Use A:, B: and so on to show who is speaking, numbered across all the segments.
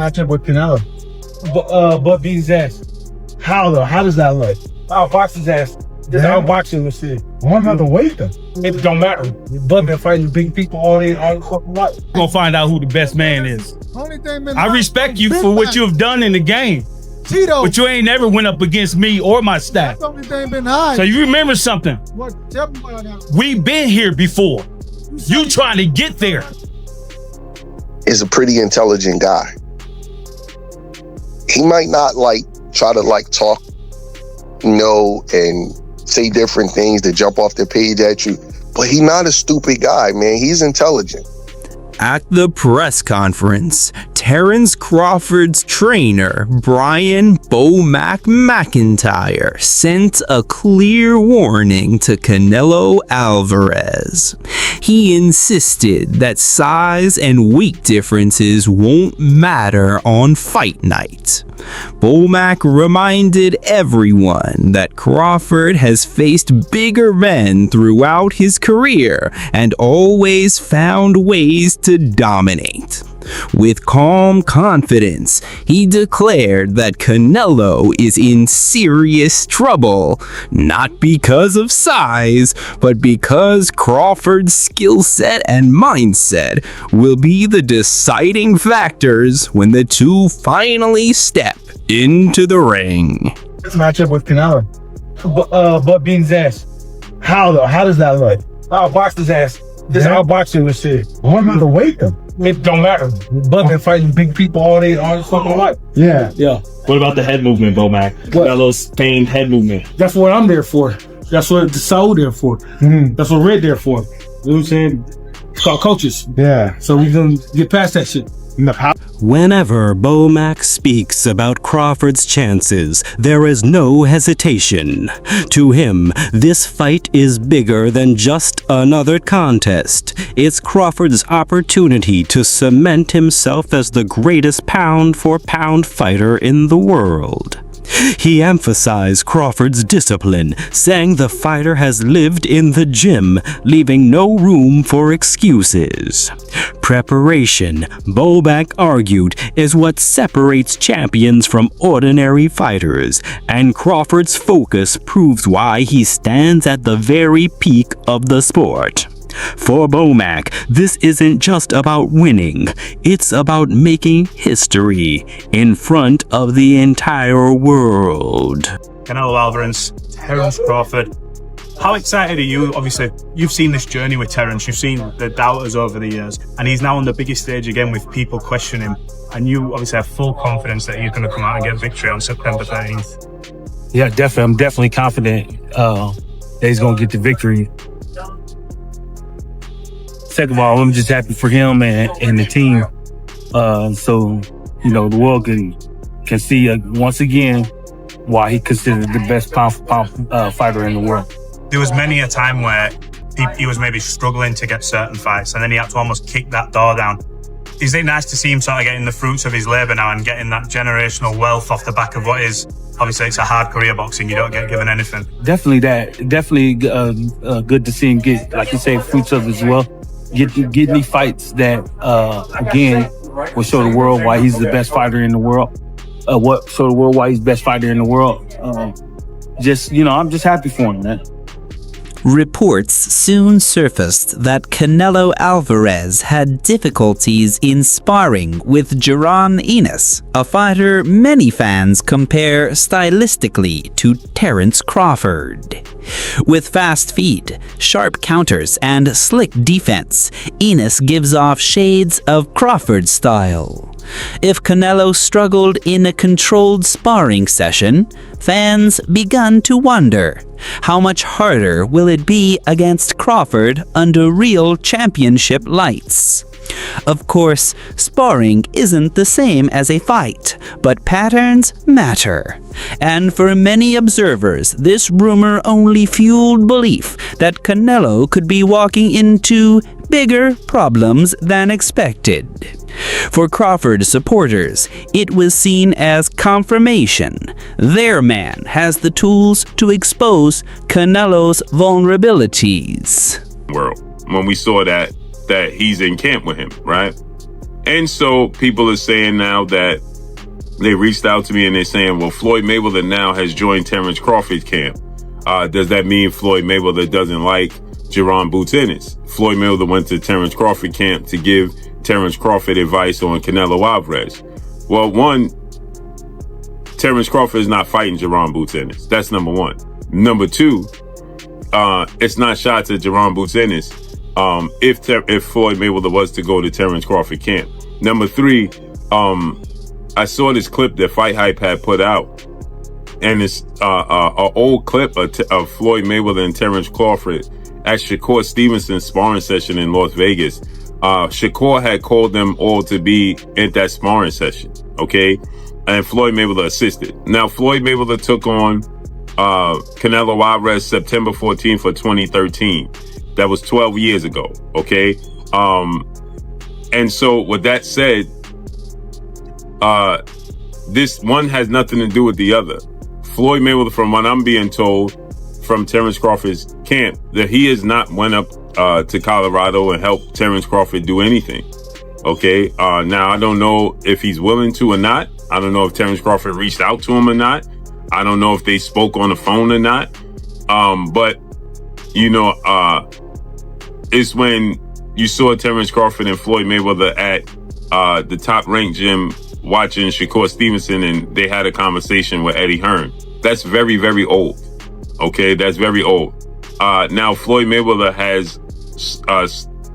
A: Matchup with Canelo. But beat his ass. How though? How does that look? Outbox his ass. Just outboxing the shit.
B: Well, I'm about to wait them.
A: It don't matter. Bud been fighting big people all the fucking life.
C: Gonna find out who the best man is. I respect you for what you have done in the game.
B: Tito.
C: But you ain't never went up against me or my staff.
B: That's the only thing been high.
C: So you remember something.
B: What? Tell me about that.
C: We've been here before. You trying to get there.
D: Is a pretty intelligent guy. He might not try to talk, and say different things to jump off the page at you, but he's not a stupid guy, man. He's intelligent.
E: At the press conference, Terrence Crawford's trainer, Brian "Bo Mac" McIntyre, sent a clear warning to Canelo Alvarez. He insisted that size and weight differences won't matter on fight night. Bo Mac reminded everyone that Crawford has faced bigger men throughout his career and always found ways to dominate. With calm confidence, he declared that Canelo is in serious trouble, not because of size, but because Crawford's skill set and mindset will be the deciding factors when the two finally step into the ring.
A: This matchup with Canelo. But beat his ass. How though? How does that look? Outbox his ass. Just outboxing the shit.
B: Well, I'm about to wait them.
A: It don't matter. Bud been fighting big people all his fucking life.
B: Yeah.
F: What about the head movement, Bo Mac? Got a little stained head movement.
A: That's what I'm there for. That's what the Soul there for. That's what Red there for. You know what I'm saying? It's called coaches.
B: Yeah.
A: So we gonna get past that shit.
G: Whenever Bo Mac speaks about Crawford's chances, there is no hesitation. To him, this fight is bigger than just another contest. It's Crawford's opportunity to cement himself as the greatest pound-for-pound fighter in the world. He emphasized Crawford's discipline, saying the fighter has lived in the gym, leaving no room for excuses. Preparation, Bo Mac argued, is what separates champions from ordinary fighters, and Crawford's focus proves why he stands at the very peak of the sport. For Bo Mac, this isn't just about winning, it's about making history in front of the entire world.
H: Canelo Alvarez, Terrence Crawford. How excited are you? Obviously, you've seen this journey with Terrence, you've seen the doubters over the years, and he's now on the biggest stage again with people questioning him. And you obviously have full confidence that he's going to come out and get victory on September 13th.
C: Yeah, definitely. I'm definitely confident that he's going to get the victory. Second of all, I'm just happy for him and the team. So, the world can see once again why he considered the best pound-for-pound fighter in the world.
H: There was many a time where he was maybe struggling to get certain fights, and then he had to almost kick that door down. Is it nice to see him sort of getting the fruits of his labour now and getting that generational wealth off the back of what is, obviously it's a hard career boxing, you don't get given anything.
C: Definitely that. Definitely good to see him get, like you say, fruits of his wealth. Getting these fights that, again, will show the world why he's the best fighter in the world. Show the world why he's the best fighter in the world. I'm just happy for him, man.
E: Reports soon surfaced that Canelo Alvarez had difficulties in sparring with Jaron Ennis, a fighter many fans compare stylistically to Terrence Crawford. With fast feet, sharp counters, and slick defense, Ennis gives off shades of Crawford's style. If Canelo struggled in a controlled sparring session, fans began to wonder, how much harder will it be against Crawford under real championship lights? Of course, sparring isn't the same as a fight, but patterns matter. And for many observers, this rumor only fueled belief that Canelo could be walking into bigger problems than expected. For Crawford supporters, it was seen as confirmation. Their man has the tools to expose Canelo's vulnerabilities.
I: When we saw that he's in camp with him, right? And so people are saying now that they reached out to me and they're saying, well, Floyd Mayweather now has joined Terrence Crawford's camp. Does that mean Floyd Mayweather doesn't like Jaron Boots Ennis? Floyd Mayweather went to Terrence Crawford camp to give Terrence Crawford advice on Canelo Alvarez. Well, one, Terrence Crawford is not fighting Jaron Boots Ennis. That's number one. Number two, it's not shots at Jaron Boots Ennis if Floyd Mayweather was to go to Terrence Crawford camp. Number three, I saw this clip that Fight Hype had put out, and it's an old clip of Floyd Mayweather and Terrence Crawford at Shakur Stevenson's sparring session in Las Vegas. Shakur had called them all to be at that sparring session, okay? And Floyd Mayweather assisted. Now, Floyd Mayweather took on Canelo Alvarez September 14th of 2013. That was 12 years ago, okay? And so with that said, this one has nothing to do with the other. Floyd Mayweather, from what I'm being told from Terrence Crawford's camp, that he has not went up to Colorado and helped Terrence Crawford do anything. Okay. Now I don't know if he's willing to or not. I don't know if Terrence Crawford reached out to him or not. I don't know if they spoke on the phone or not. But you know, it's when you saw Terrence Crawford and Floyd Mayweather at the Top Rank gym watching Shakur Stevenson, and they had a conversation with Eddie Hearn. That's very, very old. Okay, that's very old. Now Floyd Mayweather has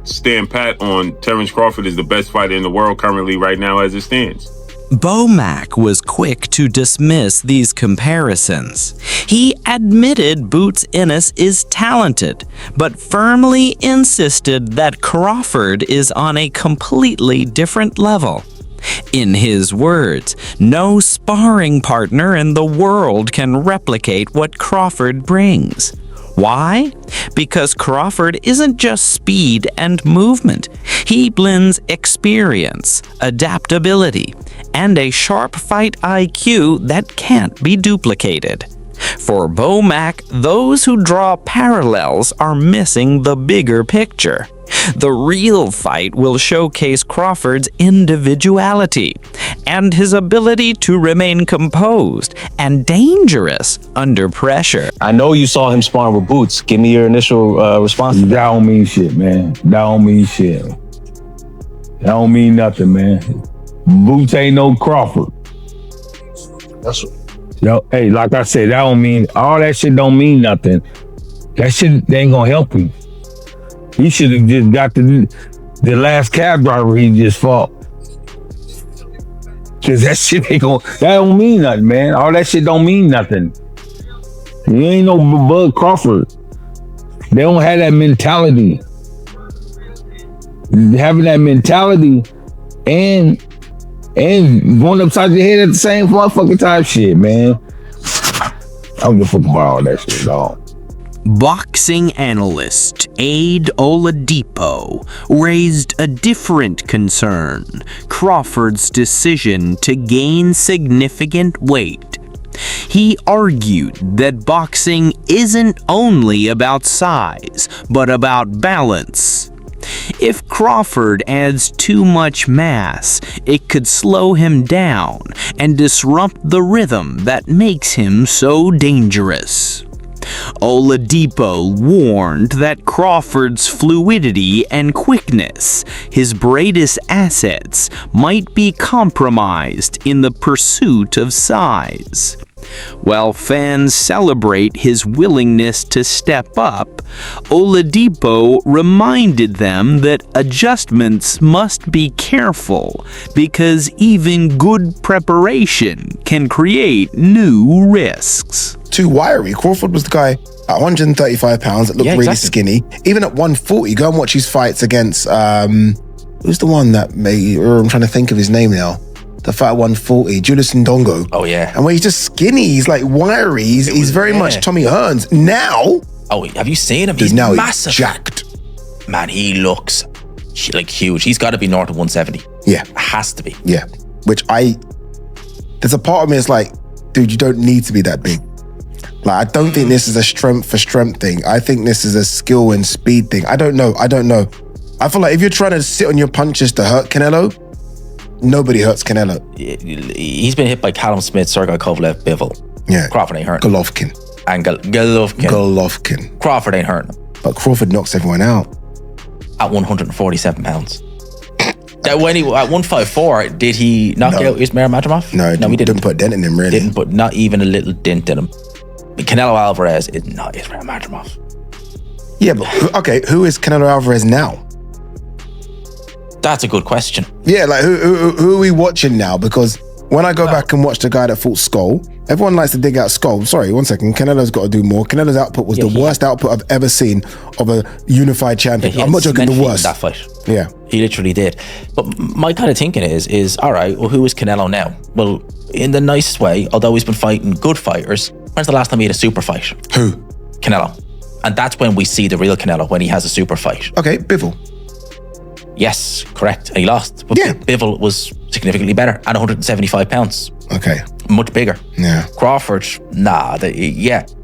I: stand pat on Terrence Crawford is the best fighter in the world currently right now as it stands.
E: Bomac was quick to dismiss these comparisons. He admitted Boots Ennis is talented, but firmly insisted that Crawford is on a completely different level. In his words, no sparring partner in the world can replicate what Crawford brings. Why? Because Crawford isn't just speed and movement. He blends experience, adaptability, and a sharp fight IQ that can't be duplicated. For Bomac, those who draw parallels are missing the bigger picture. The real fight will showcase Crawford's individuality and his ability to remain composed and dangerous under pressure.
J: I know you saw him sparring with Boots. Give me your initial response.
B: That don't mean shit, man. That don't mean shit. That don't mean nothing, man. Boots ain't no Crawford.
D: That's
B: Yo, hey, like I said, that don't mean, all that shit don't mean nothing. That shit they ain't gonna help him. He should have just got the last cab driver he just fought. Cause that shit ain't gonna, that don't mean nothing, man. All that shit don't mean nothing. You ain't no Bud Crawford. They don't have that mentality. Having that mentality and going upside your head at the same motherfucking time, shit, man. I don't give a fuck about all that shit at all.
E: Boxing analyst Aid Oladipo raised a different concern: Crawford's decision to gain significant weight. He argued that boxing isn't only about size, but about balance. If Crawford adds too much mass, it could slow him down and disrupt the rhythm that makes him so dangerous. Oladipo warned that Crawford's fluidity and quickness, his greatest assets, might be compromised in the pursuit of size. While fans celebrate his willingness to step up, Oladipo reminded them that adjustments must be careful because even good preparation can create new risks.
K: Too wiry. Crawford was the guy at 135 pounds that looked really skinny. Even at 140, go and watch his fights against, who's the one that made, I'm trying to think of his name now. The fight at 140, Julius Ndongo.
L: Oh, yeah.
K: And when he's just skinny, he's like wiry. He's very much Tommy Hearns. Now...
L: Oh, have you seen him? He's massive.
K: He's jacked.
L: Man, he looks like huge. He's got to be north of 170.
K: Yeah.
L: It has to be.
K: Yeah. Which there's a part of me that's like, dude, you don't need to be that big. Like, I don't think this is a strength for strength thing. I think this is a skill and speed thing. I don't know. I feel like if you're trying to sit on your punches to hurt Canelo, nobody hurts Canelo.
L: He's been hit by Callum Smith, Sergey Kovalev, Bivol.
K: Yeah.
L: Crawford ain't hurting.
K: Golovkin.
L: And Golovkin. Crawford ain't hurting him.
K: But Crawford knocks everyone out.
L: At 147 pounds. When he at 154, did he knock out Ismail Madrimov?
K: No, he didn't put a dent in him, really.
L: Didn't put not even a little dent in him. Canelo Alvarez is not Ismail Madrimov.
K: Yeah, but okay, who is Canelo Alvarez now?
L: That's a good question.
K: Yeah, like who are we watching now? Because when I go back and watch the guy that fought Skull, everyone likes to dig out Skull. Sorry, one second. Canelo's got to do more. Canelo's output was the worst output I've ever seen of a unified champion. I'm not joking, the worst.
L: That fight.
K: Yeah.
L: He literally did. But my kind of thinking is all right, well, who is Canelo now? Well, in the nicest way, although he's been fighting good fighters, when's the last time he had a super fight?
K: Who?
L: Canelo. And that's when we see the real Canelo, when he has a super fight.
K: Okay, Bivol.
L: Yes, correct. And he lost. But Bivol was significantly better at 175 pounds.
K: Okay.
L: Much bigger.
K: Yeah.
L: Crawford,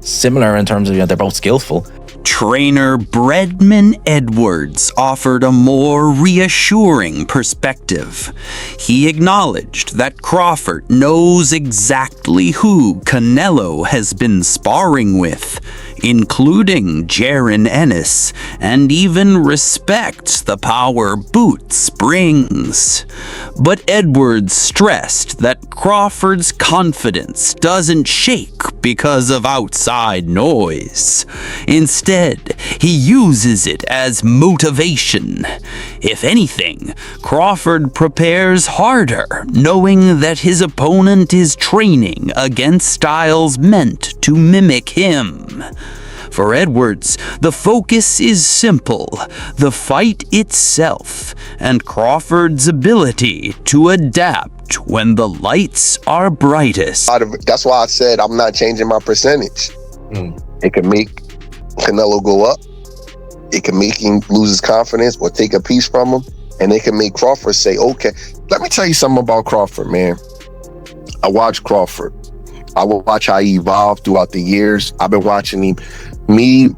L: similar in terms of, they're both skillful.
E: Trainer Bredman Edwards offered a more reassuring perspective. He acknowledged that Crawford knows exactly who Canelo has been sparring with, including Jaron Ennis, and even respects the power Boots brings. But Edwards stressed that Crawford's confidence doesn't shake because of outside noise. Instead, he uses it as motivation. If anything, Crawford prepares harder, knowing that his opponent is training against styles meant to mimic him. For Edwards, the focus is simple: the fight itself, and Crawford's ability to adapt when the lights are brightest.
D: That's why I said I'm not changing my percentage. It can make Canelo go up. It can make him lose his confidence or take a piece from him. And it can make Crawford say, okay, let me tell you something about Crawford, man. I watch Crawford. I will watch how he evolved throughout the years. I've been watching him. Me,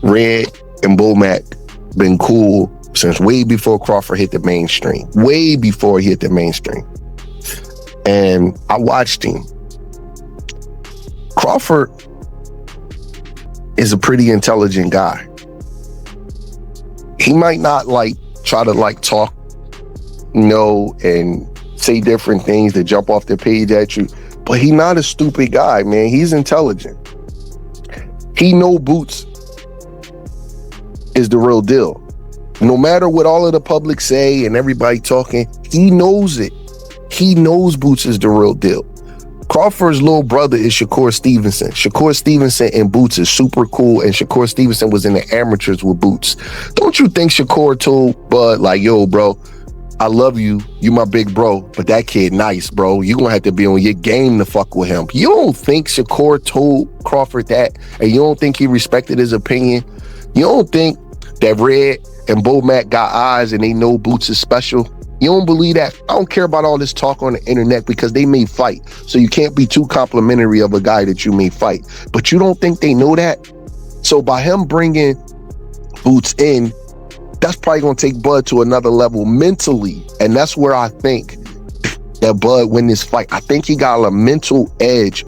D: Red, and Bomac been cool since way before Crawford hit the mainstream. Way before he hit the mainstream. And I watched him. Crawford is a pretty intelligent guy. He might not try to talk, and say different things that jump off the page at you, but he's not a stupid guy, man. He's intelligent. He know Boots is the real deal. No matter what all of the public say and everybody talking, he knows it. He knows Boots is the real deal. Crawford's little brother is Shakur Stevenson. Shakur Stevenson and Boots is super cool, and Shakur Stevenson was in the amateurs with Boots. Don't you think Shakur told Bud, yo, bro, I love you. You my big bro, but that kid nice, bro. You gonna have to be on your game to fuck with him. You don't think Shakur told Crawford that, and you don't think he respected his opinion? You don't think that Red and Bomac got eyes and they know Boots is special? You don't believe that? I don't care about all this talk on the internet because they may fight. So you can't be too complimentary of a guy that you may fight. But you don't think they know that? So by him bringing Boots in, that's probably going to take Bud to another level mentally. And that's where I think that Bud win this fight. I think he got a mental edge